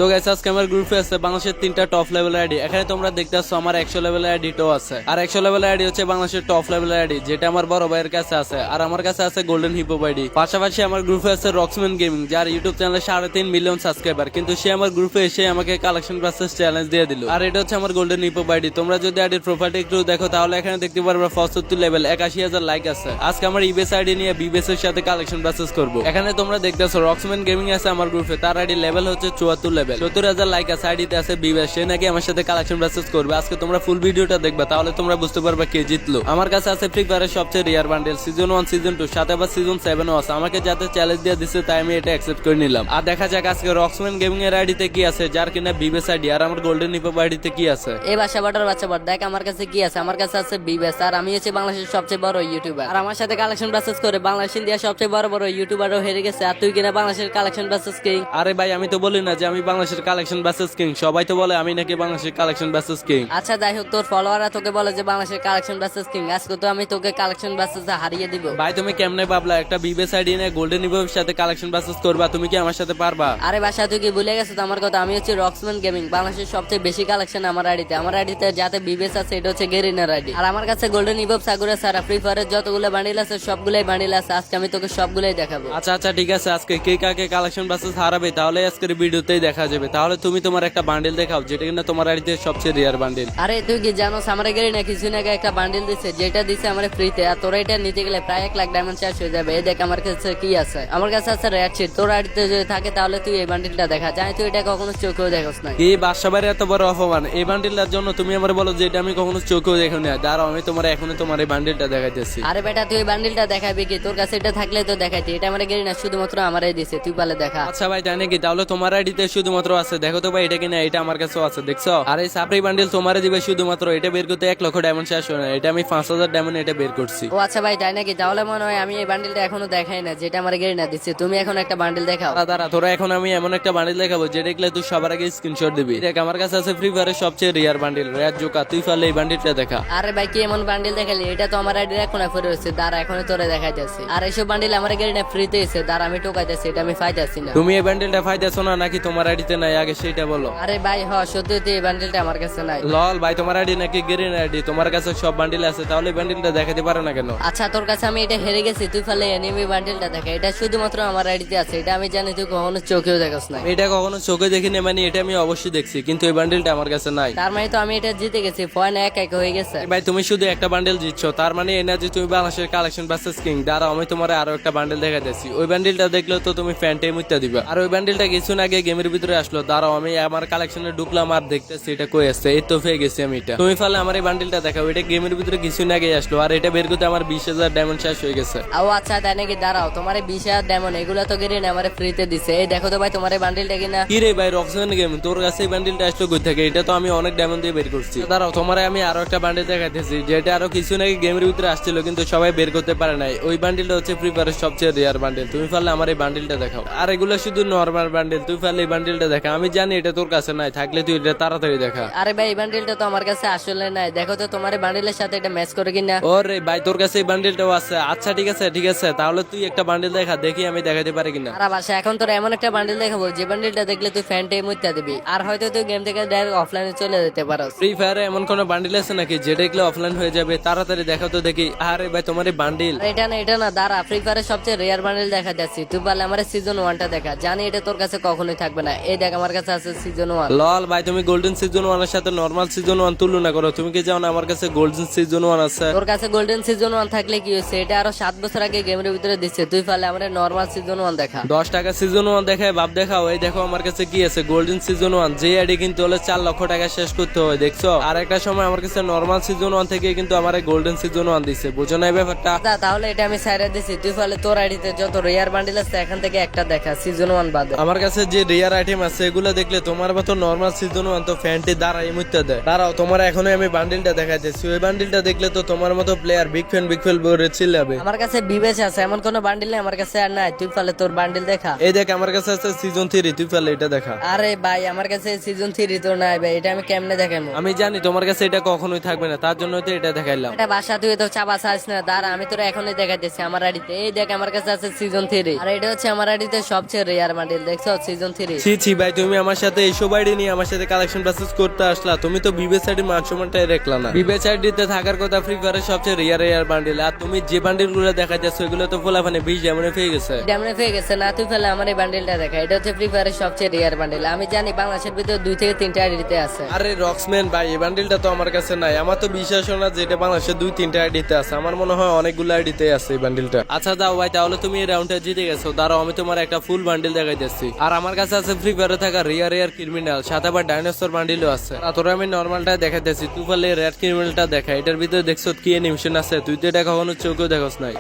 তো গাইস আজকে আমার গ্রুপে আছে বাংলাদেশের 3টা টপ লেভেলের আইডি। এখানে তোমরা দেখতেছো আমার 100 লেভেলের আইডিটাও আছে, আর 100 লেভেলের আইডি হচ্ছে বাংলাদেশের টপ লেভেলের আইডি, যেটা আমার বড় ভাইয়ের কাছে আছে, আর আমার কাছে আছে গোল্ডেন হিপহপ আইডি। পাশাপাশি আমার গ্রুপে আছে রক্সম্যান গেমিং, যার ইউটিউব চ্যানেলে 3.5 মিলিয়ন সাবস্ক্রাইবার, কিন্তু সে আমার গ্রুপে এসে আমাকে কালেকশন ভার্সেস চ্যালেঞ্জ দিয়ে দিল। আর এটা হচ্ছে আমার গোল্ডেন হিপহপ আইডি। তোমরা যদি আইডির প্রোফাইলটা একটু দেখো তাহলে এখানে দেখতে পারবে 75 লেভেল, 81,000 লাইক আছে। আজকে আমার ইবেস আইডি নিয়ে বিবেস এর সাথে কালেকশন ভার্সেস করব। এখানে তোমরা দেখতেছো রক্সম্যান গেমিং আছে আমার গ্রুপে, তার আইডি লেভেল হচ্ছে 74 লেভেল, 70,000 লাইক আছে। আইডিতে আছে বিবেস, সে নাকি আমার সাথে কালেকশন ভার্সেস করবে। আজকে তোমরা ফুল ভিডিওটা দেখবা, তাহলে তোমরা বুঝতে পারবে কে জিতলো। আমার কাছে আছে ফ্রি ফায়ারের সবচেয়ে রিয়ার বান্ডেল সিজন 1 সিজন 2 সাথে আবার সিজন 7 ও আছে। আমাকে যাতে চ্যালেঞ্জ দিয়ে দিচ্ছে তাই আমি এটা অ্যাকসেপ্ট করে নিলাম। আর দেখা যাক আজকে রক্সম্যান গেমিং এর আইডিতে কি আছে, যার কিনা বিবেস আইডি, আর আমার গোল্ডেন হিপহপ আইডিতে কি আছে। এই বাসা বাটার বাচ্চা বাট দেখ আমার কাছে কি আছে। আমার কাছে আছে বিবেস, আর আমি হচ্ছে বাংলাদেশের সবচেয়ে বড় ইউটিউবার, আর আমার সাথে কালেকশন ভার্সেস করে বাংলাদেশ ইন্ডিয়া সবচেয়ে বড় বড় ইউটিউবারও হেরে গেছে। আর তুই কিনা বাংলাদেশের কালেকশন ভার্সেস কিং। আরে ভাই আমি তো বলি না যে আমি বাংলাদেশের কালেকশন ভার্সেস কিং, সবাই তো বলে আমি নাকি বাংলাদেশের কালেকশন ভার্সেস কিং। আচ্ছা যাই হোক, তোর ফলোয়াররা তোকে বলে যে বাংলাদেশের কালেকশন ভার্সেস কিং। আজকে তো আমি তোকে কালেকশন ভার্সেস হারিয়ে দিব। ভাই তুমি কেমনে ভাবলা একটা বিবেস আইডি নিয়ে গোল্ডেন হিপহপের সাথে কালেকশন ভার্সেস করবা? তুমি কি আমার সাথে পারবা? আরে বাসা তুই কি ভুলে গেছিস আমার কথা? আমি হচ্ছে রক্সম্যান গেমিং, বাংলাদেশের সবচেয়ে বেশি কালেকশন আমার আইডিতে। আমার আইডিতে যাতে বিবেস আছে এটা হচ্ছে গেরিনার আইডি, আর আমার কাছে গোল্ডেন হিপহপ সাগরে সারা ফ্রি ফায়ারের যতগুলো বান্ডিল আছে সবগুলাই বান্ডিল আছে। আজকে আমি তোকে সবগুলাই দেখাবো। আচ্ছা আচ্ছা ঠিক আছে, আজকে কে কাকে কালেকশন ভার্সেস হারাবে তাহলে আজকের ভিডিওতেই দেখা যাবে। তাহলে তুমি তোমার একটা বান্ডিল দেখাও যেটা কিনা তোমার আইডিতে সবচেয়ে রিয়ার বান্ডিল। আরে তুই কি জানোস আমার গেরিনা কিছুদিন আগে একটা বান্ডিল দিছে, যেটা দিছে আমার ফ্রিতে, আর তোরা এটা নিতে গেলে প্রায় 1 লাখ ডায়মন্ড চার্জ হয়ে যাবে। এই দেখ আমার কাছে কি আছে। আমার কাছে আছে রেড শিট। তোর আইডিতে যদি থাকে তাহলে তুই এই বান্ডিলটা দেখা। জানি তুই এটা কখনো চোখেও দেখোস না। এই বাসাবাড়ি এত বড় অপমান, এই বান্ডিলটার জন্য তুমি আমার বলো যে এটা আমি কখনো চোখেও দেখো না। দাঁড়াও আমি তোমার এখনো তোমার এই বান্ডিলটা দেখাইতেছি। আরে বেটা তুই এই বান্ডিলটা দেখাবি কি? তোর কাছে এটা থাকলে তো দেখাইতি। এটা আমার গেরিনা শুধুমাত্র আমারই দিছে, তুই পালে দেখা। আচ্ছা ভাই তাই নাকি? তাহলে তোমার আইডিতে শুধুমাত্র আছে, দেখো তো ভাই এটা কিনা। এটা আমার কাছেও আছে, দেখছো? আর এই সাপ্রি বান্ডিল তোমারে দিবে শুধুমাত্র। এটা বের করতে 1 লক্ষ ডায়মন্ড শেষ হয় না, এটা আমি 5,000 ডায়মন্ড এটা বের করছি। ও আচ্ছা ভাই তাই নাকি? তাহলে মনে হয় আমি এই বান্ডিলটা এখনো দেখাই না, যেটা আমার গেরিনা দিচ্ছে। তুমি এখন একটা বান্ডিল দেখাও। দাঁড়া তোরা এখন আমি এমন একটা বান্ডিল দেখাবো যেটা দেখলে তুই সবার আগে স্ক্রিনশট দিবি। দেখ আমার কাছে আছে ফ্রি ফায়ারের সবচেয়ে রিয়ার বান্ডিল রেড জোকা। তুই পারলে এই বান্ডিলটা দেখা। আরে ভাই কি এমন বান্ডিল দেখালি? এটা তো আমার আইডির এখন পরে হচ্ছে, দাঁড়া এখন তোরে দেখাইতেছি। আর এইসব বান্ডিল আমার গেরিনা ফ্রিতে এসে, দাঁড়া আমি টোকাইতেছি, এটা আমি পাইতেছি না। তুমি এই বান্ডিলটা পাইতেছো না নাকি তোমার আইডিতে নাই আগে সেটা বলো। আরে ভাই সত্যি সত্যি এই বান্ডিলটা আমার কাছে নাই। লল ভাই তোমার আইডি নাকি গ্রিন আইডি? তোমার কাছে সব বান্ডিল আছে, তাহলে বান্ডিলটা দেখাতে পারো না কেন? আচ্ছা তোর কাছে আমি এটা হেরে গেছি, তুই ফলে এনিমি বান্ডিলটা দেখা। এটা শুধুমাত্র আমার আইডিতে আছে, এটা আমি জানি তুই কখনো চোখেও দেখাস না। এটা কখনো চোখে দেখিনি মানে এটা আমি অবশ্যই দেখছি, কিন্তু এই বান্ডিলটা আমার কাছে নাই। তার মানে তো আমি এটা জিতে গেছি, পয়েন্ট 1-1 হয়ে গেছে। ভাই তুমি শুধু একটা বান্ডিল জিতছো, তার মানে এই না যে তুমি বাংলাদেশের কালেকশন ভার্সেস কিং। দাঁড়াও আমি তোমার আরো একটা বান্ডিল দেখাইতেছি। ওই বান্ডিলটা দেখলে তো তুমি ফ্যান্টে মুত্তা দিবা। আর ওই বান্ডিলটা কিছুদিন আগে গেমের ভিতরে আসলো। দাঁড়াও আমি আমার কালেকশনে ঢুকলাম আর দেখতেছি এটা কই আসছে। এই তো পেয়ে গেছি আমি এটা। তুমি ফালে আমার এই বান্ডিলটা দেখাও। এটা গেমের ভিতরে কিছুদিন আগে আসলো, আর এটা বের করতে আমার 20,000 ডায়মন্ড শেষ হয়ে গেছে। ও আচ্ছা তাই নাকি? দাঁড়াও তোমার 20,000 ডায়মন্ড এগুলো তো গেরিন আমার ফ্রিতে দিছে। এই দেখো তো ভাই তোমার এই বান্ডিলটা কিনা। কি রে ভাই রক্সম্যান গেম, তোর কাছে এই বান্ডিলটা আসলো কই থেকে? এটা তো আমি অনেক ডায়মন্ড দিয়ে বের করছি। দাঁড়াও তোমার আমি আরো একটা বান্ডিল দেখাইতেছি, যেটা আরো কিছুদিন আগে গেমের ভিতরে আসছিল কিন্তু সবাই বের করতে পারে নাই। ওই বান্ডিলটা হচ্ছে ফ্রি ফায়ারের সবচেয়ে রিয়ার বান্ডিল। তুমি পারলে আমার এই বান্ডিলটা দেখাও। আর এগুলো শুধু নরমাল বান্ডিল, তুই পারলে এই বান্ডিলটা দেখা। আমি জানি এটা তোর কাছে নাই, থাকলে তুই এটা তাড়াতাড়ি দেখা। আরে ভাই এই বান্ডিলটা তো আমার কাছে আসলে নাই। দেখো তো তোমার এই বান্ডিলের সাথে এটা ম্যাচ করে কিনা। ওরে ভাই তোর কাছে এই বান্ডিলটাও আছে? আচ্ছা ঠিক আছে ঠিক আছে, তাহলে তুই একটা বান্ডিল দেখা, দেখি আমি দেখাতে পারি কিনা। আর বাসা এখন তোর এমন একটা বান্ডিল দেখাবো যে বান্ডিলটা দেখলে তুই ফ্যান্টে মুত্তা দিবি, আর হয়তো তুই গেম থেকে ডাইরেক্ট অফলাইনে চলে যেতে পারস। ফ্রি ফায়ারে এমন কোন বান্ডিল আছে নাকি যেটা দেখলে অফলাইন হয়ে যাবে? তাড়াতাড়ি দেখা তো দেখি। আরে ভাই তোমার এই বান্ডিল। এটা না দাঁড়া, ফ্রি ফায়ারের সবচেয়ে রেয়ার বান্ডিল দেখা যাচ্ছে। তুই পারলে আমার সিজন 1টা দেখা। জানি এটা তোর কাছে কখনোই থাকবে না। এই দেখ আমার কাছে আছে সিজন 1। লল ভাই তুমি গোল্ডেন সিজন 1 এর সাথে নরমাল সিজন 1 তুলনা করো। তুমি কি জানো আমার কাছে গোল্ডেন সিজন 1 আছে? তোর কাছে গোল্ডেন সিজন 1 থাকলে কি হয়েছে? এটা আরো 7 বছর আগে গেমের ভিতরে দিচ্ছে। তুই পারলে আমার নরমাল সিজন 1 দেখা। 10 টাকা সিজন 1 দেখায় বাপ দেখাও। এই দেখো আমার কাছে কি আছে, গোল্ডেন সিজন 1। যে আইডি কিন্তু হলে 4 লক্ষ টাকা শেষ করতে হয়, দেখছো? আর একটা সময় আমার কাছে নরমাল সিজন 1 থেকে কিন্তু আমার গোল্ডেন সিজন 1 দিছে। বুঝো না এই ব্যাপারটা? তাহলে এটা আমি সাইরা দিছি। তুই পারলে তোর আইডিতে যত রেয়ার বান্ডিল আছে এখান থেকে একটা দেখা, সিজন 1 বাদে। আমার কাছে যে রেয়ার আইটেম আছে এগুলো দেখলে তোমার মতো নরমাল সিজন 1 তো ফ্যান্টি দাঁড়াই মুত্তে দেয়। দাঁড়াও তোমার এখনো আমি বান্ডিলটা দেখাইতেছি। ওই বান্ডিলটা দেখলে তো তোমার মতো প্লেয়ার বিগ ফ্যান বলে চিল্লাবে। আমার কাছে বিবেচ আছে, এমন কোন বান্ডিল নেই আমার কাছে আর নাই। তুই পারলে তোর বান্ডিল দেখা। এই দেখ আমার কাছে আছে সিজন 3। তুই পারলে এটা দেখা। আরে ভাই আমার কাছে সিজন 3 তো নাই ভাই, এটা আমি কেমনে দেখাবো? আমি জানি তোমার কাছে এটা কখনোই থাকবে না, তার জন্য তো এটা দেখাইলাম। এটা বাসা তুই তো চাপা চাস না। দাঁড়া আমি তোর এখনই দেখাইতেছি আমার আইডিতে। এই দেখ আমার কাছে আছে সিজন 3, আর এটা হচ্ছে আমার আইডিতে সবচেয়ে রেয়ার বান্ডিল। দেখছো সিজন 3। ছি ছি ছি ভাই, তুমি আমার সাথে এইসব আইডি নিয়ে আমার সাথে কালেকশন বাসেস করতে আসলা? তুমি তো বিবেচ আইডি মান সম্মানটাই রাখলা না। বিবেচ আইডিতে থাকার কথা ফ্রি ফায়ারের সবচেয়ে রেয়ার বান্ডিল, আর তুমি যে বান্ডিল গুলো দেখা যাচ্ছে ওইগুলো তো ফোলাফানে 20 যেমন পেয়ে গেছে। ড্যামনে পেয়ে গেছে না, তুই ফেলে আমার এই বান্ডিলটা দেখা। এটা হচ্ছে ফ্রি ফায়ারের সবচেয়ে রেয়ার বান্ডিল। আমি জানি বাংলাদেশের ভিতরে 2 থেকে 3টা আইডিতে আছে। আরে রক্সম্যান ভাই, এই বান্ডিলটা তো আমার কাছে নাই। আমার তো বিশ্বাস হয় না যে এটা বাংলাদেশের 2-3টা আইডিতে আছে। আমার মনে হয় অনেকগুলো আইডিতে আছে এই বান্ডিলটা। আচ্ছা দাও ভাই, তাহলে তুমি এই রাউন্ডটা জিতে গেছো। দাঁড়াও আমি তোমার একটা ফুল বান্ডিল দেখাইতেছি। আর আমার কাছে আছে ফ্রি ফায়ারে থাকা রেয়ার ক্রিমিনাল, সাথে আবার ডাইনোসর বান্ডিলও আছে। আর তোরা আমি নর্মালটা দেখাইতেছি, তুই পারলে রেড ক্রিমিনালটা দেখা। এটার ভিতরে দেখছো কি অ্যানিমেশন আছে? তুই তো এটা কখনো চোখেও দেখোস নাই।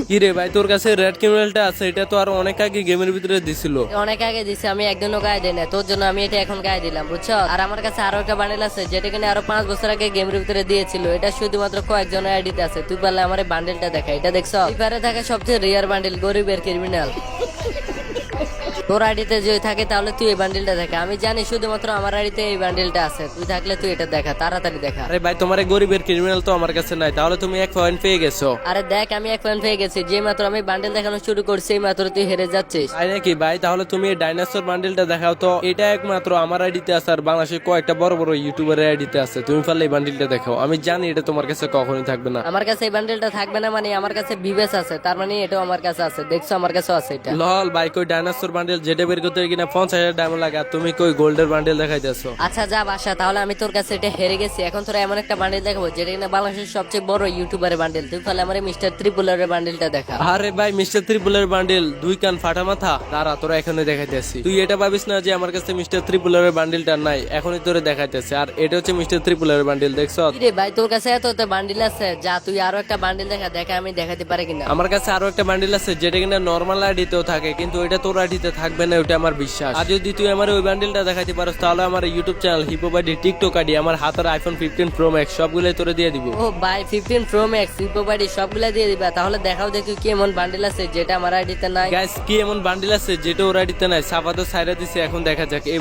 কি রে ভাই, তোর কাছে রেড ক্রিমিনালটা আছে? এটা তো আরো অনেক আগে গেমের ভিতরে দিছিল। অনেক আগে দিছে, আমি একদিনও গায়ে দিই না। তোর জন্য আমি এটা এখন গায়ে দিলাম, বুঝছো? আর আমার কাছে আরো একটা বান্ডেল আছে যেটা কিনা আরো 5 বছর আগে গেমের ভিতরে দিয়েছিল। এটা শুধুমাত্র কয়েকজনের আইডিতে আছে। তুই পারলে আমার এই বান্ডেলটা দেখা। এটা দেখছো? ফ্রি ফায়ারে থাকা সবচেয়ে রেয়ার বান্ডেল, গরিবের ক্রিমিনাল। তোর আইডিতে যদি থাকে তাহলে তুই এই বান্ডেলটা দেখা। আমি জানি শুধুমাত্র আমার আইডিতে এই বান্ডেলটা আছে। তুই থাকলে তুই এটা দেখা, তাড়াতাড়ি দেখা। আরে ভাই, তোমার এই গরিবের ক্রিমিনাল তো আমার কাছে নাই, তাহলে তুমি 1 পয়েন্ট পেয়ে গেছো। আরে দেখ, আমি 1 পয়েন্ট পেয়ে গেছি। যে মাত্র আমি বান্ডেল দেখানো শুরু করছি এই মাত্র তুই হেরে যাচ্ছিস। তাই নাকি ভাই? তাহলে তুমি এই ডাইনোসর বান্ডিলটা দেখাও তো। এটা একমাত্র আমার আইডিতে আছে, আর বাংলাদেশের কয়েকটা বড় বড় ইউটিউবারের আইডিতে আছে। তুমি পারলে এই বান্ডিলটা দেখাও। আমি জানি এটা তোমার কাছে কখনোই থাকবে না। আমার কাছে এই বান্ডেলটা থাকবে না মানে আমার কাছে বিবেস আছে, তার মানে এটাও আমার কাছে আছে। দেখছো আমার কাছে আছে এটা। লল ভাই, কই ডাইনোসর বান্ডিল যেটা বের করতে কিনা 50,000 ডায়মন্ড লাগে, আর তুমি কই গোল্ডের বান্ডিল দেখাইতেছো? আচ্ছা যা বাসা, তাহলে আমি তোর কাছে এটা হেরে গেছি। এখন তোরা এমন একটা বান্ডেল দেখাবো যেটা কিনা বাংলাদেশের সবচেয়ে বড় ইউটিউবারের বান্ডেল। তুই ফলে আমার মিস্টার ত্রিপুলারের বান্ডেলটা দেখা। আরে ভাই, মিস্টার ত্রিপুলের বান্ডিল 2 কান ফাটা মাথা। দাঁড়া, তোরা এখনই দেখাইতেছি। তুই এটা ভাবিস না যে আমার কাছে মিস্টার ত্রিপুলের বান্ডিলটা নাই, এখনই তোরে দেখাইতেছে। আর এটা হচ্ছে মিস্টার ত্রিপুলের বান্ডিল, দেখছো? রে ভাই, তোর কাছে এত বান্ডিল আছে, যা তুই আরো একটা বান্ডিল দেখা। দেখা আমি দেখাতে পারি কিনা। আমার কাছে আরো একটা বান্ডিল আছে যেটা কিনা নর্মাল আইডিতেও থাকে, কিন্তু এটা তোর আইডিতে থাকবে না, ওটা আমার বিশ্বাস। আর যদি তুই আমার ওই বান্ডিলটা দেখাতে পারোস তাহলে আমার YouTube channel, hip hop ID, TikTok ID, আমার হাতের আইফোন 15 প্রো ম্যাক্স সবগুলাই তোরে দিয়ে দিব। ও ভাই, 15 প্রো ম্যাক্স, হিপহপ আইডি সবগুলা দিয়ে দিবা? তাহলে দেখাও দেখি কি এমন বান্ডিল আছে যেটা আমার আইডিতে নাই। গাইস, কি এমন বান্ডিল আছে যেটা ওর আইডিতে নাই? সাফা তো সাইরা দিছে, এখন দেখা যাক এই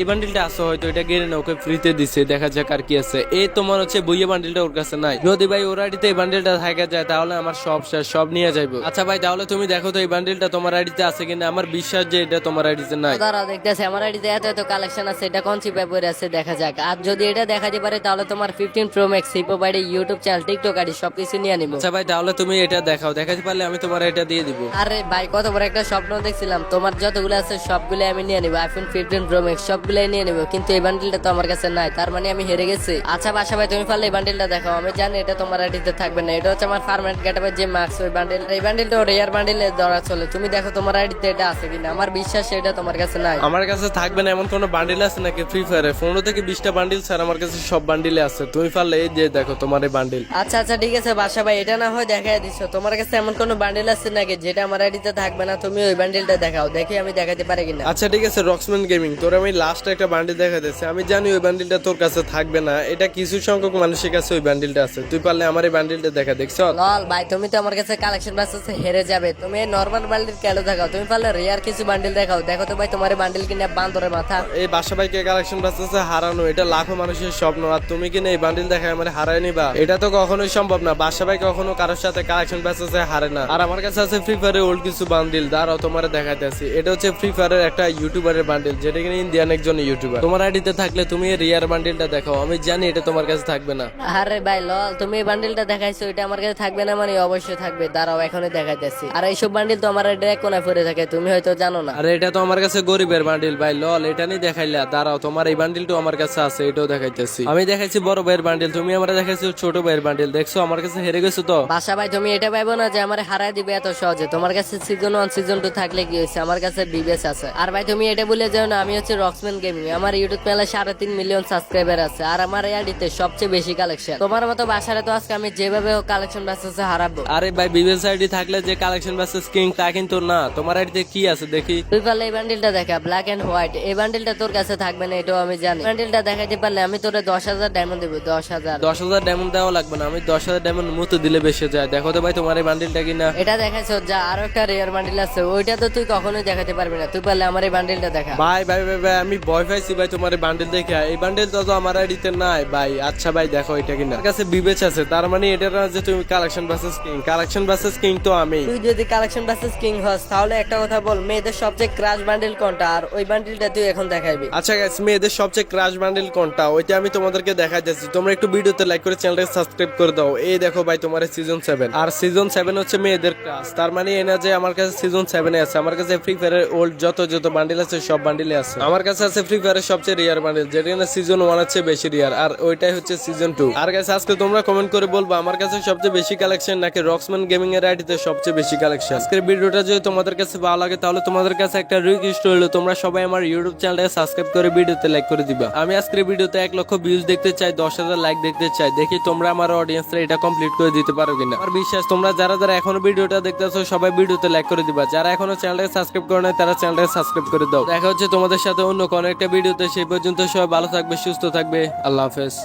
বান্ডিলটা আছে হয়তো। এটা গেরে না, ওকে ফ্রিতে দিছে। দেখা যাক আর কি আছে। এই তোমার হচ্ছে বইয়া বান্ডিলটা ওর কাছে নাই। যদি ভাই ওর আইডিতে এই বান্ডিলটা থাকা যায় তাহলে আমার সব শেষ, সব নিয়ে যাইবো। আচ্ছা ভাই, তাহলে তুমি দেখো তো এই বান্ডিলটা তোমার আইডিতে আছে কিনা। আমার বিশ্বাস যে এটা তোমার আইডিতে নাই। দাঁড়াও দেখতেছি, আমার আইডিতে এত এত কালেকশন আছে। এটা কোন চিপে পড়ে আছে দেখা যাক। আর যদি এটা দেখাতে পারে তাহলে তোমার 15 pro max, hip hop ID, YouTube channel, TikTok ID সবকিছু নিয়ে নিবো। আচ্ছা ভাই, তাহলে তুমি এটা দেখাও। দেখাতে পারলে আমি তোমার এটা দিয়ে দিব। আরে ভাই, কত বড় একটা স্বপ্ন দেখছিলাম। তোমার যতগুলো আছে সবগুলো আমি নিয়ে নিবো। আইফোন 15 প্রো ম্যাক্স সবগুলাই নিয়ে নিবো, কিন্তু এই বান্ডিলটা তো আমার কাছে নাই, তার মানে আমি হেরে গেছি। আচ্ছা বাসা ভাই, তুমি পারলে এই বান্ডিলটা দেখাও। আমি জানি এটা তোমার আইডিতে থাকবে না। এটা হচ্ছে আমার ফার্মেন্ট গেটআপের যে মার্কস, ওই বান্ডিল। এই বান্ডিলটা রেয়ার বান্ডিলে ধরা চলে। তুমি দেখো তোমার আইডিতে এটা আছে কিনা। আমার বিশ্বাস এটা তোমার কাছে নাই। আমার কাছে থাকবে না এমন কোন বান্ডিল আছে নাকি ফ্রি ফায়ারে? 15 থেকে 20টা বান্ডিল স্যার আমার কাছে সব বান্ডিলে আছে। তুমি পারলে এই যে দেখো তোমার এই বান্ডিল। আচ্ছা আচ্ছা ঠিক আছে বাসা ভাই, এটা না হয় দেখাই দিছো। তোমার কাছে এমন কোন বান্ডিল আছে নাকি যেটা আমার আইডিতে থাকবে না? তুমি ওই বান্ডিলটা দেখাও, দেখি আমি দেখাতে পারি কিনা। আচ্ছা ঠিক আছে রক্সম্যান গেমিং, তোর আমি লাস্ট একটা বান্ডিল দেখা দিচ্ছি। আমি জানি ওই বান্ডিলটা তোর কাছে থাকবে না, এটা কিছু সংখ্যক মানুষের কাছে ওই বান্ডিলটা আছে। তুই পারলে আমার এই বান্ডিলটা দেখা, দেখছো? লল ভাই, তুমি তো আমার কাছে কালেকশন বাসে হেরে যাবে। তুমি নরমাল বান্ডিল কেন দেখাও? তুমি পারলে রেয়ার কিছু বান্ডিল দেখাও। দেখো তো ভাই, তোমার বান্ডিল কিনে বান্দরের মাথা। এই বাসা ভাইকে কালেকশন বাঁচতেছে হারানো, এটা লাখো মানুষের স্বপ্ন। আর তুমি কিনা এই বান্ডিল দেখায় আমার হারাই নিবা? এটা তো কখনোই সম্ভব না। বাসা ভাই কখনো কারোর সাথে কালেকশন বাঁচতেছে হারে না। আর আমার কাছে আছে ফ্রি ফায়ারের ওল্ড কিছু বান্ডিল, দাঁড়াও তোমার দেখাইতেছি। এটা হচ্ছে ফ্রি ফায়ারের একটা ইউটিউবারের বান্ডিল যেটা কিনা ইন্ডিয়ান একজন ইউটিউবার। তোমার আইডিতে থাকলে তুমি এই রিয়ার বান্ডিলটা দেখাও। আমি জানি এটা তোমার কাছে থাকবে না। আরে ভাই লল, তুমি এই বান্ডিলটা দেখাইছো, এটা আমার কাছে থাকবে না মানে? অবশ্যই থাকবে, দাঁড়াও এখনই দেখাইতেছি। আর এইসব বান্ডিল তো আমার এক কোনায় পড়ে থাকে, তুমি হয়তো জানো না। আরে এটা তো আমার কাছে গরিবের বান্ডিল ভাই। লল, এটা নিয়ে দেখাইলা? দাঁড়াও, তোমার এই বান্ডিলটাও আমার কাছে আছে, এটাও দেখাইতেছি। আমি দেখাইছি বড় ভাইয়ের বান্ডিল, তুমি আমার দেখাইছো ছোট ভাইয়ের বান্ডিল। দেখছো আমার কাছে হেরে গেছো তো। বাসা ভাই, তুমি এটা পাইবো না যে আমার হারাই দিবে এত সহজে। তোমার কাছে সিজন 1 সিজন 2 থাকলে কি হয়েছে? আমার কাছে বিবেস আছে। আর ভাই তুমি এটা বলে যাও না, আমি হচ্ছে রক্সম্যান গেমিং। আমার ইউটিউব চ্যানেলে 3.5 মিলিয়ন সাবস্ক্রাইবার আছে, আর আমার এই আইডিতে সবচেয়ে বেশি কালেকশন। তোমার মতো বাসারে তো আজকে আমি যেভাবে কালেকশন বাসে হারাবো। আরে ভাই, বিবেস আইডি থাকলে যে কালেকশন বাসেস কিং তা কিন্তু না। তোমার আইডিতে কি আছে দেখি? তুই পারলে এই বান্ডিলটা দেখা, ব্ল্যাক এন্ড হোয়াইট। এই বান্ডিলটা তোর কাছে থাকবে না, এটাও আমি জানি। বান্ডিলটা দেখাইতে পারলে আমি তোরে 10,000 ডায়মন্ড দেবো। 10,000 ডায়মন্ড দেওয়া লাগবে না, আমি 10,000 ডায়মন্ড মতো দিলে বেশি যায়। দেখো তো ভাই তোমার এই বান্ডিলটা কিনা। এটা দেখাইছো যা, আরো একটা রেয়ার বান্ডিল আছে, ওইটা তো তুই কখনোই দেখাতে পারবি না। তুই পারলে আমার এই বান্ডিলটা দেখা। ভাই ভাই ভাই ভাই, আমি ভয় পাইছি ভাই তোমার এই বান্ডিল দেখে। এই বান্ডিল তো আমার আইডিতে নাই ভাই। আচ্ছা ভাই দেখো এটা কিনা। আমার কাছে বিবেচ আছে, তার মানে এটা না যে তুমি collection buses king. Collection buses king তো আমি। তুই যদি কালেকশন বাসেস কিং হস তাহলে একটা কথা বল, মেয়েদের সবচেয়ে ক্রাশ বান্ডেল কোনটা আর ওই বান্ডেলটা তুই এখন দেখাইবি। আচ্ছা গাইস, মেয়েদের সবচেয়ে ক্রাশ বান্ডেল কোনটা ওইটা আমি তোমাদেরকে দেখাইতেছি। তোমরা একটু ভিডিওতে লাইক করে চ্যানেলটাকে সাবস্ক্রাইব করে দাও। এই দেখো ভাই তোমার সিজন 7, আর সিজন 7 হচ্ছে মেয়েদের ক্রাশ। তার মানে এই না যে আমার কাছে সিজন 7 আছে, আমার কাছে ফ্রি ফায়ারের ওল্ড যত বান্ডেল আছে সব বান্ডেলে আছে। আমার কাছে আছে ফ্রি ফায়ারের সবচেয়ে রিয়ার বান্ডেল, যেটা না সিজন 1 এর চেয়ে বেশি রিয়ার, আর ওইটাই হচ্ছে সিজন 2। আর গাইস আজকে তোমরা কমেন্ট করে বলবা আমার কাছে সবচেয়ে বেশি কালেকশন নাকি রক্সম্যান গেমিং এর আইডিতে সবচেয়ে বেশি কালেকশন। আজকের ভিডিওটা যদি তোমাদের কাছে ভালো লাগে তাহলে তোমাদের কাছে একটা রিকোয়েস্ট হলো তোমরা সবাই আমার ইউটিউব চ্যানেলটাকে সাবস্ক্রাইব করে ভিডিওতে লাইক করে দিবা। আমি আজকের ভিডিওতে 1 লক্ষ ভিউজ দেখতে চাই, 10,000 লাইক দেখতে চাই। দেখি তোমরা আমার অডিয়েন্সরা এটা কমপ্লিট করে দিতে পারো কিনা। আমার বিশ্বাস তোমরা যারা যারা এখনো ভিডিওটা দেখতেছো সবাই ভিডিওতে লাইক করে দিবা। যারা এখনো চ্যানেলটাকে সাবস্ক্রাইব করে নাই তারা চ্যানেলটাকে সাবস্ক্রাইব করে দাও। দেখা হচ্ছে তোমাদের সাথে অন্য কোনো একটা ভিডিওতে। সেই পর্যন্ত সবাই ভালো থাকবে, সুস্থ থাকবে। আল্লাহ হাফেজ।